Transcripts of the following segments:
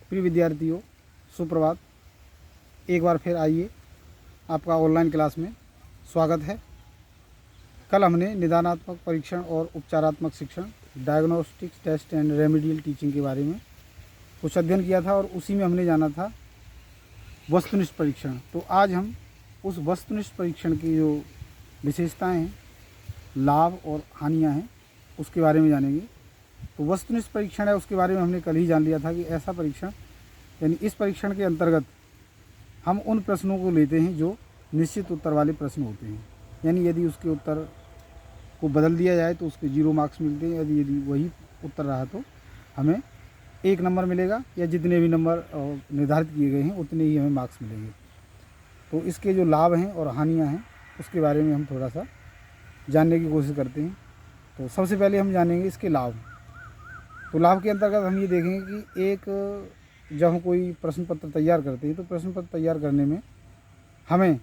प्रिय विद्यार्थियों, सुप्रभात। एक बार फिर आइए, आपका ऑनलाइन क्लास में स्वागत है। कल हमने निदानात्मक परीक्षण और उपचारात्मक शिक्षण, diagnostics test and remedial teaching के बारे में कुछ अध्ययन किया था और उसी में हमने जाना था वस्तुनिष्ठ परीक्षण। तो आज हम उस वस्तुनिष्ठ परीक्षण की जो विशेषताएं हैं, लाभ और हानियां हैं, उसके बारे में जानेंगे। तो वस्तुनिष्ठ परीक्षण है, उसके बारे में हमने कल ही जान लिया था कि ऐसा परीक्षण, यानी इस परीक्षण के अंतर्गत हम उन प्रश्नों को लेते हैं जो निश्चित उत्तर वाले प्रश्न होते हैं। यानी यदि उसके उत्तर को बदल दिया जाए तो उसके 0 मार्क्स मिलते हैं। यदि वही उत्तर रहा तो हमें 1 नंबर मिलेगा, या जितने भी नंबर निर्धारित किए गए हैं उतने ही हमें मार्क्स मिलेंगे। तो इसके जो लाभ हैं और हानियाँ हैं, उसके बारे में हम थोड़ा सा जानने की कोशिश करते हैं। तो सबसे पहले हम जानेंगे इसके लाभ। तो लाभ के अंतर्गत हम ये देखेंगे कि जब हम कोई प्रश्न पत्र तैयार करते हैं तो प्रश्न पत्र तैयार करने में हमें,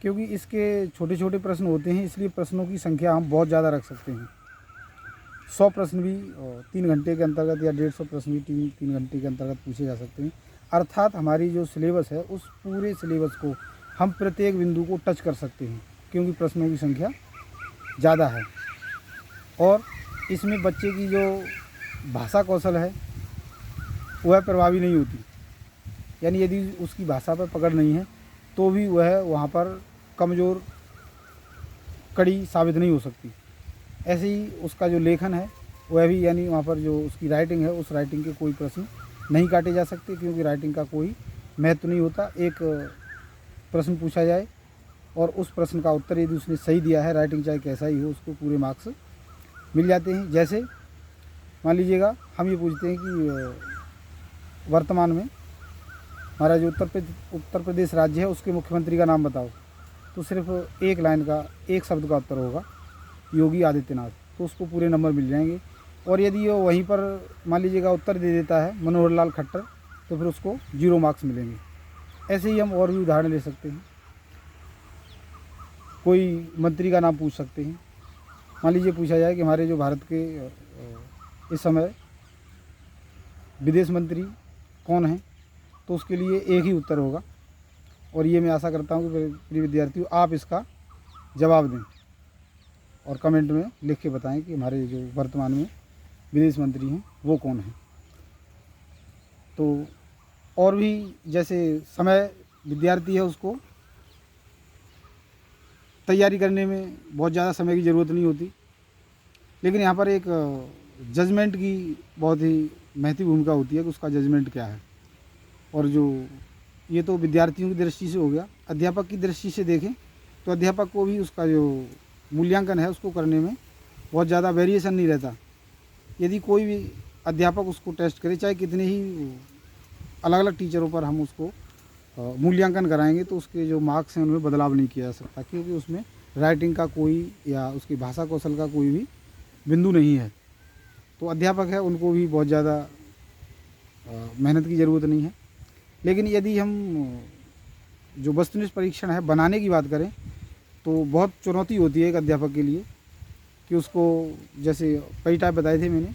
क्योंकि इसके छोटे छोटे प्रश्न होते हैं, इसलिए प्रश्नों की संख्या हम बहुत ज़्यादा रख सकते हैं। 100 प्रश्न भी 3 घंटे के अंतर्गत, या 150 प्रश्न भी 3 घंटे के अंतर्गत पूछे जा सकते हैं। अर्थात हमारी जो सिलेबस है, उस पूरे सिलेबस को हम प्रत्येक बिंदु को टच कर सकते हैं, क्योंकि प्रश्नों की संख्या ज़्यादा है। और इसमें बच्चे की जो भाषा कौशल है वह प्रभावी नहीं होती। यानी यदि उसकी भाषा पर पकड़ नहीं है तो भी वह वहाँ पर कमज़ोर कड़ी साबित नहीं हो सकती। ऐसे ही उसका जो लेखन है वह भी, यानी वहाँ पर जो उसकी राइटिंग है, उस राइटिंग के कोई प्रश्न नहीं काटे जा सकते, क्योंकि राइटिंग का कोई महत्व नहीं होता। एक प्रश्न पूछा जाए और उस प्रश्न का उत्तर यदि उसने सही दिया है, राइटिंग चाहे कैसा ही हो, उसको पूरे मार्क्स मिल जाते हैं। जैसे मान लीजिएगा हम ये पूछते हैं कि वर्तमान में हमारा जो उत्तर प्रदेश राज्य है, उसके मुख्यमंत्री का नाम बताओ। तो सिर्फ एक लाइन का, एक शब्द का उत्तर होगा योगी आदित्यनाथ, तो उसको पूरे नंबर मिल जाएंगे। और यदि वो वहीं पर मान लीजिएगा उत्तर दे देता है मनोहर लाल खट्टर, तो फिर उसको 0 मार्क्स मिलेंगे। ऐसे ही हम और भी उदाहरण ले सकते हैं। कोई मंत्री का नाम पूछ सकते हैं। मान लीजिए पूछा जाए कि हमारे जो भारत के इस समय विदेश मंत्री कौन हैं, तो उसके लिए एक ही उत्तर होगा। और ये मैं आशा करता हूँ कि प्रिय विद्यार्थियों, आप इसका जवाब दें और कमेंट में लिख के बताएं कि हमारे जो वर्तमान में विदेश मंत्री हैं वो कौन हैं। तो और भी, जैसे समय विद्यार्थी है, उसको तैयारी करने में बहुत ज़्यादा समय की ज़रूरत नहीं होती, लेकिन यहाँ पर एक जजमेंट की बहुत ही महत्वपूर्ण भूमिका होती है कि उसका जजमेंट क्या है। और जो ये तो विद्यार्थियों की दृष्टि से हो गया। अध्यापक की दृष्टि से देखें तो अध्यापक को भी उसका जो मूल्यांकन है उसको करने में बहुत ज़्यादा वेरिएशन नहीं रहता। यदि कोई भी अध्यापक उसको टेस्ट करे, चाहे कितने ही अलग अलग टीचरों पर हम उसको मूल्यांकन कराएंगे, तो उसके जो मार्क्स हैं उनमें बदलाव नहीं किया जा सकता, क्योंकि उसमें राइटिंग का कोई या उसकी भाषा कौशल का कोई भी बिंदु नहीं है। तो अध्यापक है, उनको भी बहुत ज़्यादा मेहनत की ज़रूरत नहीं है। लेकिन यदि हम जो वस्तुनिष्ठ परीक्षण है बनाने की बात करें, तो बहुत चुनौती होती है एक अध्यापक के लिए कि उसको, जैसे कई टाइप बताए थे मैंने,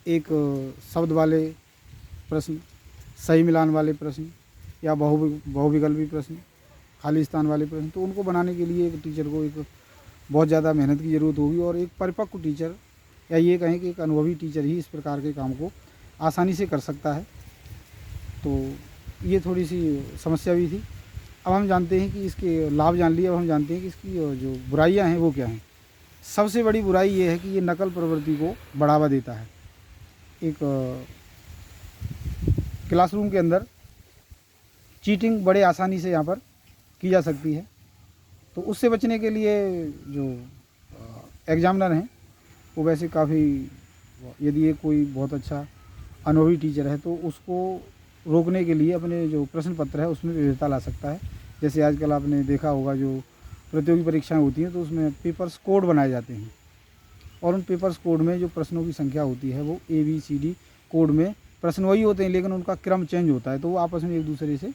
एक शब्द वाले प्रश्न, सही मिलान वाले प्रश्न, या बहुविकल्पी प्रश्न, खाली स्थान वाले प्रश्न। तो उनको बनाने के लिए एक टीचर को एक बहुत ज़्यादा मेहनत की ज़रूरत होगी, और एक परिपक्व टीचर, या ये कहें कि एक अनुभवी टीचर ही इस प्रकार के काम को आसानी से कर सकता है। तो ये थोड़ी सी समस्या भी थी। अब हम जानते हैं कि इसके लाभ जान लिए, अब हम जानते हैं कि इसकी जो बुराइयां हैं वो क्या हैं। सबसे बड़ी बुराई ये है कि ये नकल प्रवृत्ति को बढ़ावा देता है। एक क्लासरूम के अंदर चीटिंग बड़े आसानी से यहाँ पर की जा सकती है। तो उससे बचने के लिए जो एग्जामिनर हैं वो वैसे काफ़ी, यदि ये कोई बहुत अच्छा अनुभवी टीचर है तो उसको रोकने के लिए अपने जो प्रश्न पत्र है उसमें विविधता ला सकता है। जैसे आजकल आपने देखा होगा, जो प्रतियोगी परीक्षाएं होती हैं तो उसमें पेपर्स कोड बनाए जाते हैं, और उन पेपर्स कोड में जो प्रश्नों की संख्या होती है वो ABCD कोड में प्रश्न वही होते हैं, लेकिन उनका क्रम चेंज होता है। तो वो आपस में एक दूसरे से,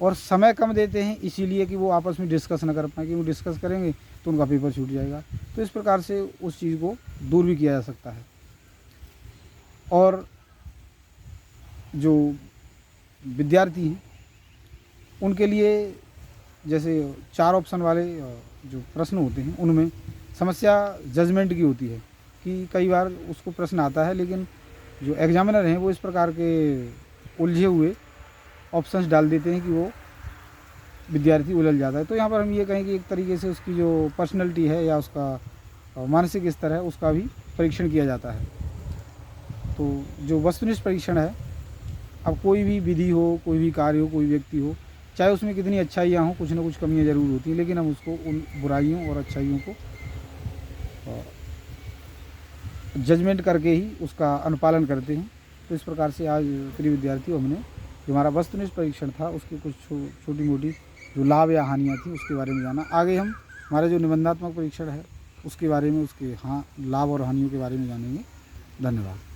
और समय कम देते हैं इसीलिए कि वो आपस में डिस्कस ना कर पाएँ, कि वो डिस्कस करेंगे तो उनका पेपर छूट जाएगा। तो इस प्रकार से उस चीज़ को दूर भी किया जा सकता है। और जो विद्यार्थी हैं उनके लिए जैसे 4 ऑप्शन वाले जो प्रश्न होते हैं उनमें समस्या जजमेंट की होती है कि कई बार उसको प्रश्न आता है, लेकिन जो एग्जामिनर हैं वो इस प्रकार के उलझे हुए ऑप्शंस डाल देते हैं कि वो विद्यार्थी उलझ जाता है। तो यहाँ पर हम ये कहें कि एक तरीके से उसकी जो पर्सनैलिटी है या उसका मानसिक स्तर है उसका भी परीक्षण किया जाता है। तो जो वस्तुनिष्ठ परीक्षण है, अब कोई भी विधि हो, कोई भी कार्य हो, कोई व्यक्ति हो, चाहे उसमें कितनी अच्छाइयाँ हों, कुछ ना कुछ कमियाँ ज़रूर होती हैं, लेकिन हम उसको उन बुराइयों और अच्छाइयों को जजमेंट करके ही उसका अनुपालन करते हैं। तो इस प्रकार से आज प्रिय विद्यार्थियों हमने जो हमारा वस्तुनिष्ठ परीक्षण था उसकी कुछ छोटी मोटी जो लाभ या हानियाँ थी उसके बारे में जाना। आगे हम हमारा जो निबंधात्मक परीक्षण है उसके बारे में, उसके लाभ और हानियों के बारे में जानेंगे। धन्यवाद।